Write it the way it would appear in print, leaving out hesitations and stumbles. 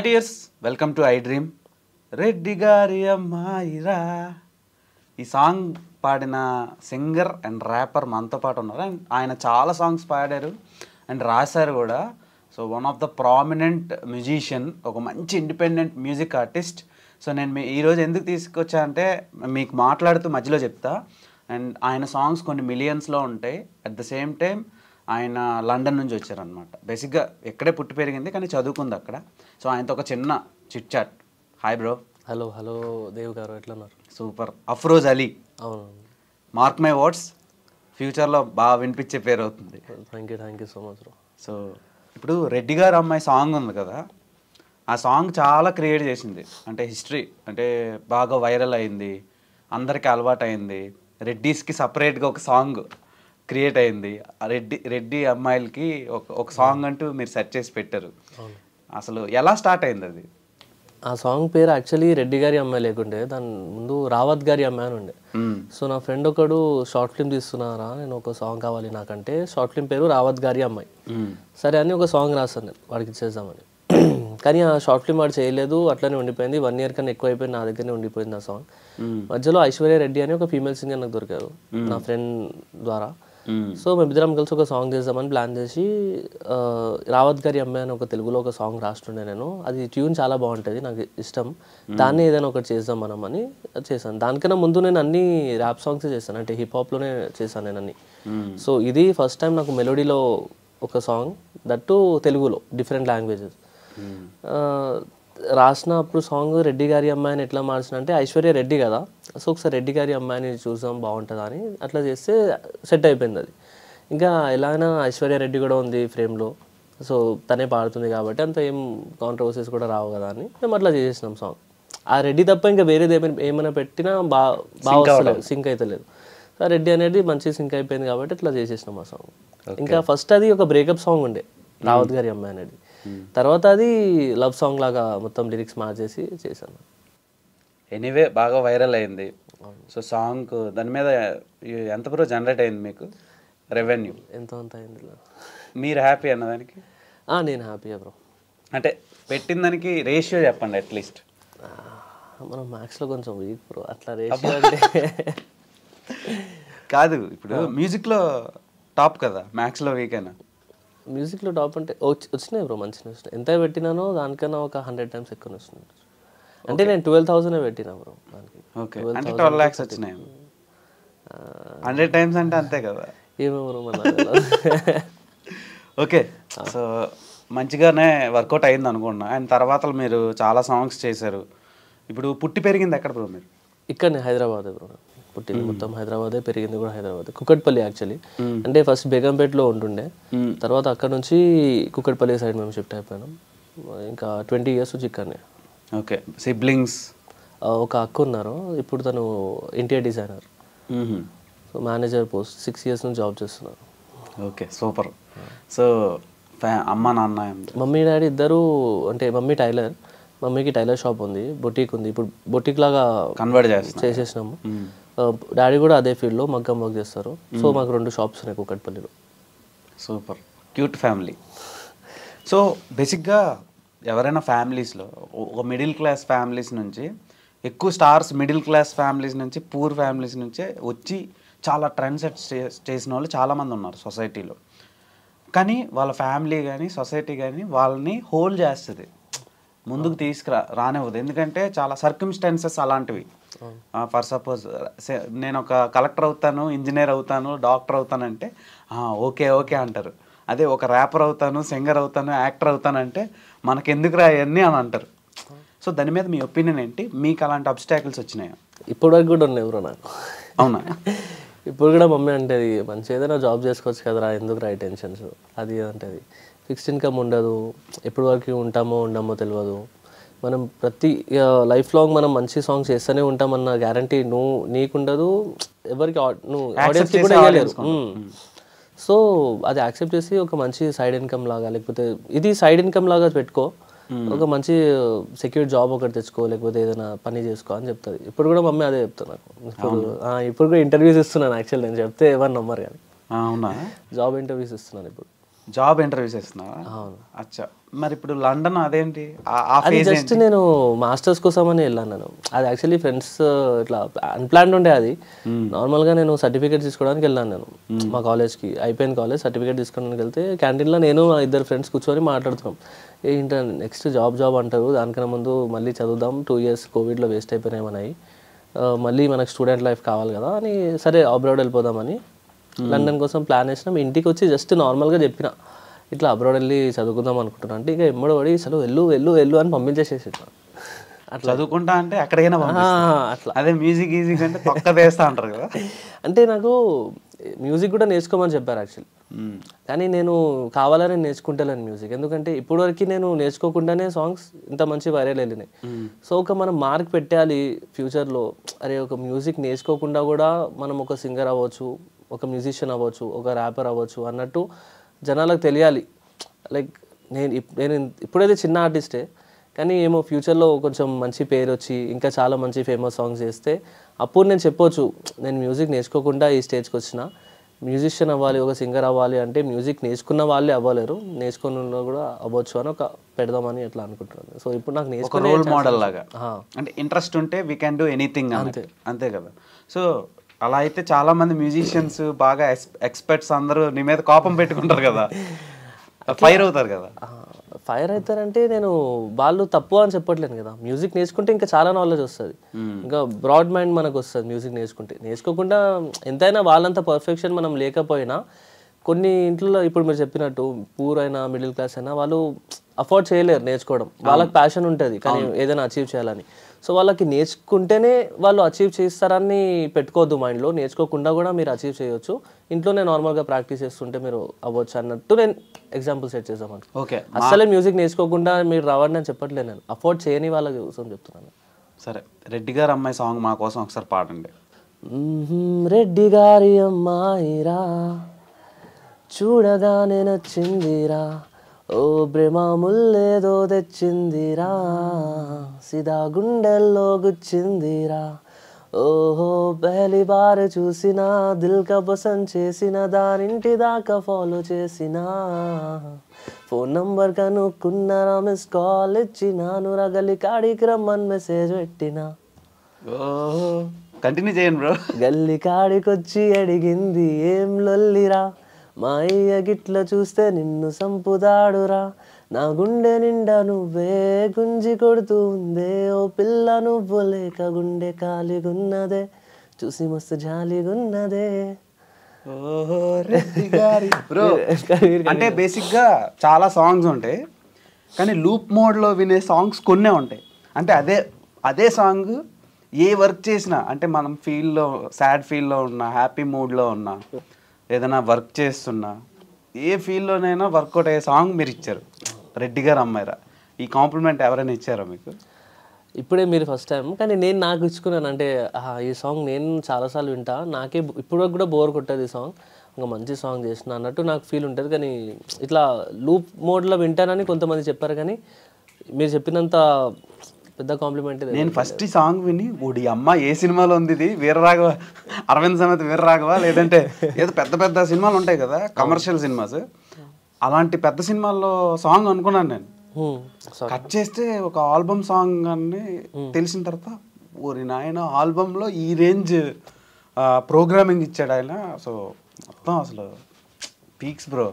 Dears, welcome to I dream. Reddy గారి అమ్మాయిరా ఈ సాంగ్ పాడిన సింగర్ అండ్ ర్యాపర్ మనతో పాటు ఉన్నారు. అండ్ ఆయన చాలా సాంగ్స్ పాడారు అండ్ రాశారు కూడా. So one of the prominent musician, ఒక మంచి ఇండిపెండెంట్ మ్యూజిక్ ఆర్టిస్ట్. సో నేను ఈరోజు ఎందుకు తీసుకొచ్చా అంటే మీకు మాట్లాడుతూ మధ్యలో చెప్తా. అండ్ ఆయన సాంగ్స్ కొన్ని మిలియన్స్లో ఉంటాయి. అట్ ద సేమ్ టైం ఆయన లండన్ నుంచి వచ్చారనమాట. బేసిక్గా ఎక్కడే పుట్టి పెరిగింది కానీ చదువుకుంది అక్కడ. సో ఆయనతో ఒక చిన్న chit chat. Hi bro. Hello hello Dev గారు, ఎట్లా ఉన్నారు? సూపర్. అఫ్రోజ్ అలీ. అవును, మార్క్ మై వర్డ్స్, ఫ్యూచర్లో బాగా వినిపించే పేరు అవుతుంది. Thank you so much bro. So ఇప్పుడు రెడ్డి గారు అమ్మాయి సాంగ్ ఉంది కదా, ఆ సాంగ్ చాలా క్రియేట్ చేసింది. అంటే హిస్టరీ, అంటే బాగా వైరల్ అయింది, అందరికీ అలవాటు అయింది. రెడ్డీస్కి సపరేట్గా ఒక సాంగ్ క్రియేట్ అయింది. రెడ్డి అమ్మాయిలకి ఒక సాంగ్ అంటూ మీరు సెర్చ్ చేసి పెట్టారు. అసలు ఎలా స్టార్ట్ అయింది అది? ఆ సాంగ్ పేరు యాక్చువల్లీ రెడ్డి గారి అమ్మాయి లేకుండే, దాని ముందు రావత్ గారి అమ్మాయి అని ఉండే. సో నా ఫ్రెండ్ ఒకడు షార్ట్ ఫిల్మ్ తీస్తున్నారా, నేను ఒక సాంగ్ కావాలి నాకంటే, షార్ట్ ఫిల్మ్ పేరు రావత్ గారి అమ్మాయి. సరే అని ఒక సాంగ్ రాస్తాను నేను వాడికి ఇచ్చేద్దామని. కానీ ఆ షార్ట్ ఫిల్మ్ వాడు చేయలేదు, అట్లనే ఉండిపోయింది. 1 year కన్నా ఎక్కువ అయిపోయింది, నా దగ్గరనే ఉండిపోయింది ఆ సాంగ్. మధ్యలో ఐశ్వర్య రెడ్డి అని ఒక ఫీమేల్ సింగర్ నాకు దొరికారు నా ఫ్రెండ్ ద్వారా. సో మేమిద్దరం కలిసి ఒక సాంగ్ చేద్దామని ప్లాన్ చేసి, రావత్ గారి అమ్మాయి అని ఒక తెలుగులో ఒక సాంగ్ రాస్తుండే నేను. అది ట్యూన్ చాలా బాగుంటుంది, నాకు ఇష్టం. దాన్ని ఏదైనా ఒకటి చేద్దాం మనం అని చేశాను. దానికన్నా ముందు నేను అన్ని ర్యాప్ సాంగ్స్ చేశాను, అంటే హిప్ హాప్లోనే చేశాను నేను అన్ని. సో ఇది ఫస్ట్ టైం నాకు మెలోడీలో ఒక సాంగ్, దట్టు తెలుగులో, డిఫరెంట్ లాంగ్వేజెస్ రాసినప్పుడు. సాంగ్ రెడ్డి గారి అమ్మాయిని ఎట్లా మార్చిన అంటే, ఐశ్వర్య రెడ్డి కదా, సో ఒకసారి రెడ్డి గారి అమ్మాయిని చూసాం బాగుంటుందా అని అట్లా చేస్తే సెట్ అయిపోయింది అది. ఇంకా ఎలాగైనా ఐశ్వర్య రెడ్డి కూడా ఉంది ఫ్రేమ్లో, సో తనే పాడుతుంది కాబట్టి అంత ఏం కాంట్రవర్సీస్ కూడా రావు కదా అని మేము అట్లా చేసేసినాం సాంగ్. ఆ రెడ్డి తప్ప ఇంకా వేరేది ఏమైనా పెట్టినా బాగా వస్తలేదు, సింక్ అయితే లేదు. సో రెడ్డి అనేది మంచి సింక్ అయిపోయింది కాబట్టి ఇట్లా చేసేసినాం ఆ సాంగ్. ఇంకా ఫస్ట్ అది ఒక బ్రేకప్ సాంగ్ ఉండే రావత్ గారి అమ్మాయి అనేది, తర్వాత అది లవ్ సాంగ్ లాగా మొత్తం లిరిక్స్ మార్చేసి చేశాను. ఎనీవే బాగా వైరల్ అయింది. సో సాంగ్ దాని మీద ఎంత బ్రో జనరేట్ అయింది మీకు రెవెన్యూ? ఎంత అంత అయింది. మీరు హ్యాపీ అన్నదానికి? నేను హ్యాపీ బ్రో. అంటే పెట్టిన దానికి రేషియో చెప్పండి అట్లీస్ట్. మనం మ్యాథ్స్లో కొంచెం వీక్ బ్రో, అట్లా రేషియో అంటే కాదు. ఇప్పుడు మ్యూజిక్లో టాప్ కదా, మ్యాథ్స్లో వీక్ అయినా. మ్యూజిక్లో టాప్ అంటే వచ్చినాయి బ్రో, మంచిగా వచ్చినాయి. ఎంత పెట్టినానో దానికన్నా ఒక 100 times ఎక్కువ వస్తుంది. అంటే నేను 12,000 పెట్టినా బ్రో దానికి. ఓకే, అంటే 12 lakhs వచ్చినాయి. 100 times అంటే అంతే కదా. ఏమో బ్రో మన ఓకే. సో మంచిగానే వర్కౌట్ అయింది అనుకున్నా. అండ్ తర్వాత మీరు చాలా సాంగ్స్ చేశారు. ఇప్పుడు పుట్టి పెరిగింది ఎక్కడ బ్రో మీరు? ఇక్కడనే హైదరాబాద్ బ్రో. పుట్టింది మొత్తం హైదరాబాదే, పెరిగింది కూడా హైదరాబాద్, కుక్కట్పల్లి యాక్చువల్లీ. అంటే ఫస్ట్ బేగంపేటలో ఉంటుండే, తర్వాత అక్కడ నుంచి కుక్కట్పల్లి సైడ్ మేము షిఫ్ట్ అయిపోయినాం. ఇంకా 20 years నుంచి ఇక్కడనే. ఓకే. సిబ్లింగ్స్? ఒక అక్క ఉన్నారు, ఇప్పుడు తను interior designer, so manager post, 6 years నుంచి జాబ్ చేస్తున్నారు. Okay, super. సో అమ్మ నాన్న? మమ్మీ డాడీ ఇద్దరు, అంటే మమ్మీ టైలర్, మమ్మీకి టైలర్ షాప్ ఉంది, బొటీక్ ఉంది. ఇప్పుడు బొటీక్ లాగా కన్వర్ట్ చేసేసినాము. డాడీ కూడా అదే ఫీల్డ్లో మగ్గం వర్క్ చేస్తారు. సో మాకు 2 shops ఉన్నాయి కుక్కట్పల్లిలో. Super, cute family. సో బేసిక్గా ఎవరైనా ఫ్యామిలీస్లో ఒక మిడిల్ క్లాస్ ఫ్యామిలీస్ నుంచి, ఎక్కువ స్టార్స్ మిడిల్ క్లాస్ ఫ్యామిలీస్ నుంచి, పూర్ ఫ్యామిలీస్ నుంచే వచ్చి చాలా ట్రెండ్ సెట్ చేసిన వాళ్ళు చాలామంది ఉన్నారు సొసైటీలో. కానీ వాళ్ళ ఫ్యామిలీ కానీ సొసైటీ కానీ వాళ్ళని హోల్డ్ చేస్తుంది, ముందుకు రానివ్వదు. ఎందుకంటే చాలా సర్కమ్స్టాన్సెస్ అలాంటివి. ఫర్ సపోజ్ నేను ఒక కలెక్టర్ అవుతాను, ఇంజనీర్ అవుతాను, డాక్టర్ అవుతానంటే ఓకే ఓకే అంటారు. అదే ఒక ర్యాపర్ అవుతాను, సింగర్ అవుతాను, యాక్టర్ అవుతానంటే మనకెందుకు రాయన్నీ అని అంటారు. సో దాని మీద మీ ఒపీనియన్ ఏంటి? మీకు అలాంటి అబ్స్టాకిల్స్ వచ్చినాయా? ఇప్పుడు వరకు కూడా ఉన్నాయి బ్రో నాకు. అవునా? ఇప్పుడు కూడా మమ్మీ అంటేది, మంచి ఏదైనా జాబ్ చేసుకోవచ్చు కదరా, ఎందుకు రాయి టెన్షన్స్ అది అంటేది. ఫిక్స్డ్ ఇన్కమ్ ఉండదు, ఎప్పటి వరకు ఉంటామో ఉండమో తెలియదు. మనం ప్రతి లైఫ్ లాంగ్ మనం మంచి సాంగ్స్ చేస్తూనే ఉంటామన్న గ్యారంటీ నీకుండదు, ఎవరికి నువ్వు ఆడియన్స్కి కూడా ఇవ్వలేరు. సో అది యాక్సెప్ట్ చేసి ఒక మంచి సైడ్ ఇన్కమ్ లాగా, లేకపోతే ఇది సైడ్ ఇన్కమ్ లాగా పెట్టుకో, ఒక మంచి సెక్యూర్ జాబ్ ఒకటి తెచ్చుకో, లేకపోతే ఏదైనా పని చేసుకో అని చెప్తుంది. ఇప్పుడు కూడా మమ్మీ అదే చెప్తాను నాకు. ఇప్పుడు కూడా ఇంటర్వ్యూస్ ఇస్తున్నాను యాక్చువల్, నేను చెప్తే ఎవరు నమ్మరు కానీ. అవునా? జాబ్ ఇంటర్వ్యూస్ ఇస్తున్నాను ఇప్పుడు. జాబ్ ఇంటర్వ్యూస్ ఇస్తున్నావా? అవును. అచ్చా. మరి ఇప్పుడు లండన్ అదేంటి ఆ అది ఫేజ్ జస్ట్ నేను మాస్టర్స్ కోసమని వెళ్ళాను నేను. అది యాక్చువల్లీ ఫ్రెండ్స్ ఇట్లా అన్ప్లాన్డ్ ఉండే అది. నార్మల్గా నేను సర్టిఫికేట్ తీసుకోవడానికి వెళ్ళాను నేను మా కాలేజ్కి. అయిపోయింది కాలేజ్, సర్టిఫికేట్ తీసుకోవడానికి వెళ్తే క్యాంటీన్లో నేను మా ఇద్దరు ఫ్రెండ్స్ కూర్చొని మాట్లాడుతున్నాం. ఏంటంటే నెక్స్ట్ జాబ్ అంటారు, దానికన్నా ముందు మళ్ళీ చదువుదాం, 2 years కోవిడ్లో వేస్ట్ అయిపోయినాయి మనవి, మళ్ళీ మనకు స్టూడెంట్ లైఫ్ కావాలి కదా అని, సరే అబ్రాడ్ వెళ్ళిపోదామని లండన్ కోసం ప్లాన్ వేసినాం. ఇంటికి వచ్చి జస్ట్ నార్మల్గా చెప్పిన ఇట్లా అబ్రాడ్ వెళ్ళి చదువుకుందాం అనుకుంటున్నాను అంటే, ఇక ఎమ్మడి పడి అసలు వెళ్ళు అని పంపించేసేసి అట్లా చదువుకుంటా అంటే ఎక్కడికైనా అట్లా. అదే మ్యూజిక్ ఈజీగా అంటే పక్క వేస్తా అంటారు కదా. అంటే నాకు మ్యూజిక్ కూడా నేర్చుకోమని చెప్పారు యాక్చువల్లీ, కానీ నేను కావాలని నేర్చుకుంటలేను మ్యూజిక్. ఎందుకంటే ఇప్పటివరకు నేను నేర్చుకోకుండానే సాంగ్స్ ఇంత మంచి వైరల్ వెళ్ళినాయి. సో ఒక మనం మార్క్ పెట్టాలి ఫ్యూచర్లో, అరే ఒక మ్యూజిక్ నేర్చుకోకుండా కూడా మనం ఒక సింగర్ అవ్వచ్చు, ఒక మ్యూజిషియన్ అవ్వచ్చు, ఒక ర్యాపర్ అవ్వచ్చు అన్నట్టు జనాలకు తెలియాలి. లైక్ నేను ఇప్పుడైతే చిన్న ఆర్టిస్టే, కానీ ఏమో ఫ్యూచర్లో కొంచెం మంచి పేరు వచ్చి ఇంకా చాలా మంచి ఫేమస్ సాంగ్స్ చేస్తే అప్పుడు నేను చెప్పొచ్చు, నేను మ్యూజిక్ నేర్చుకోకుండా ఈ స్టేజ్కి వచ్చిన, మ్యూజిషియన్ అవ్వాలి, ఒక సింగర్ అవ్వాలి అంటే మ్యూజిక్ నేర్చుకున్న వాళ్ళే అవ్వలేరు, నేర్చుకున్న కూడా అవ్వచ్చు అని ఒక పెడదామని ఎట్లా అనుకుంటున్నాను. సో ఇప్పుడు నాకు నేర్చుకునే రోల్ మోడల్ లాగా, అంటే ఇంట్రెస్ట్ ఉంటే వీ కెన్ డూ ఎనీథింగ్ అంతే కదా. సో అలా అయితే చాలా మంది మ్యూజిషియన్స్ బాగా ఎక్స్పర్ట్స్ అందరూ నీ మీద కోపం పెట్టుకుంటారు కదా, ఫైర్ అవుతారు కదా. ఫైర్ అవుతారంటే నేను వాళ్ళు తప్పు అని చెప్పట్లేను కదా. మ్యూజిక్ నేర్చుకుంటే ఇంకా చాలా నాలెడ్జ్ వస్తుంది, ఇంకా బ్రాడ్ మైండ్ మనకు వస్తుంది మ్యూజిక్ నేర్చుకుంటే. నేర్చుకోకుండా ఎంతైనా వాళ్ళంత పర్ఫెక్షన్ మనం లేకపోయినా, కొన్ని ఇంట్లో ఇప్పుడు మీరు చెప్పినట్టు పూర్ అయినా మిడిల్ క్లాస్ అయినా వాళ్ళు అఫోర్డ్ చేయలేరు నేర్చుకోవడం. వాళ్ళకి ప్యాషన్ ఉంటుంది కానీ ఏదైనా అచీవ్ చేయాలని. సో వాళ్ళకి నేర్చుకుంటేనే వాళ్ళు అచీవ్ చేస్తారని పెట్టుకోవద్దు మైండ్లో. నేర్చుకోకుండా కూడా మీరు అచీవ్ చేయొచ్చు, ఇంట్లోనే నార్మల్గా ప్రాక్టీస్ చేస్తుంటే మీరు అవ్వచ్చు అన్నట్టు నేను ఎగ్జాంపుల్ సెట్ చేద్దామని. ఓకే, అసలే మ్యూజిక్ నేర్చుకోకుండా మీరు రావని నేను చెప్పట్లేదు, నేను అఫోర్డ్ చేయని వాళ్ళ కోసం చెప్తున్నాను. సరే, రెడ్డి గారి అమ్మాయి సాంగ్ మా కోసం ఒకసారి పాడండి. రెడ్డి గారి అమ్మాయిరా చూడగానే నచ్చిందిరా, ఓ ప్రేమ ముల్లేదో తెచ్చిందిరా, సిదా గుండెల్లో గుచ్చిందిరా, ఓహో పెహలి బార్ చూసిన దిల్ కా పసంద్ చేసిన, దానింటి దాకా ఫాలో చేసిన, ఫోన్ నంబర్ కనుక్కున్నారా, మిస్ కాల్ ఇచ్చినాను, రగలి కాడికి రమ్మని మెసేజ్ పెట్టినా, ఓహో కంటిన్యూ చేయండి బ్రో. గల్లి కాడికొచ్చి అడిగింది ఏం లొల్లిరా, మా అయ్య గిట్ల చూస్తే నిన్ను సంపుదాడురా, నా గుండె నిండా నువ్వే గుంజి కొడుతూ ఉందే, ఓ పిల్ల నువ్వు లేక గుండె ఖాళీగున్నదే, చూసి మస్తు జాలిగున్నదే. ఓహో రెడ్డి గారి బ్రో. అంటే బేసిక్గా చాలా సాంగ్స్ ఉంటాయి, కానీ లూప్ మోడ్లో వినే సాంగ్స్ కొన్నే ఉంటాయి. అంటే అదే సాంగ్ ఏ వర్క్ చేసినా, అంటే మనం ఫీల్లో సాడ్ ఫీల్లో ఉన్నా, హ్యాపీ మూడ్లో ఉన్నా, ఏదైనా వర్క్ చేస్తున్నా, ఏ ఫీల్డ్లోనైనా వర్కౌట్ అయ్యే సాంగ్ మీరు ఇచ్చారు. రెడ్డి గారు అమ్మాయిరా, ఈ కాంప్లిమెంట్ ఎవరైనా ఇచ్చారా మీకు? ఇప్పుడే మీరు ఫస్ట్ టైం, కానీ నేను నాకు ఇచ్చుకున్నాను. అంటే ఈ సాంగ్ నేను చాలాసార్లు వింటా, నాకే ఇప్పుడు కూడా బోర్ కొట్టదు ఈ సాంగ్, ఇంకా మంచి సాంగ్ చేసిన అన్నట్టు నాకు ఫీల్ ఉంటుంది. కానీ ఇట్లా లూప్ మోడ్లో వింటానని కొంతమంది చెప్పారు, కానీ మీరు చెప్పినంత పెద్ద కాంప్లిమెంట్. నేను ఫస్ట్ ఈ సాంగ్ విని ఊడి అమ్మ ఏ సినిమాలో ఉంది ఇది, వీరరాఘవ, అరవింద్ సమేత వీరరాఘవ, లేదంటే ఏదో పెద్ద పెద్ద సినిమాలు ఉంటాయి కదా కమర్షియల్ సినిమాస్, అలాంటి పెద్ద సినిమాల్లో సాంగ్ అనుకున్నాను నేను. కట్ చేస్తే ఒక ఆల్బమ్ సాంగ్ అని తెలిసిన తర్వాత, ఓరి నాయన ఆల్బంలో ఈ రేంజ్ ప్రోగ్రామింగ్ ఇచ్చాడు ఆయన. సో మొత్తం అసలు పీక్స్ బ్రో.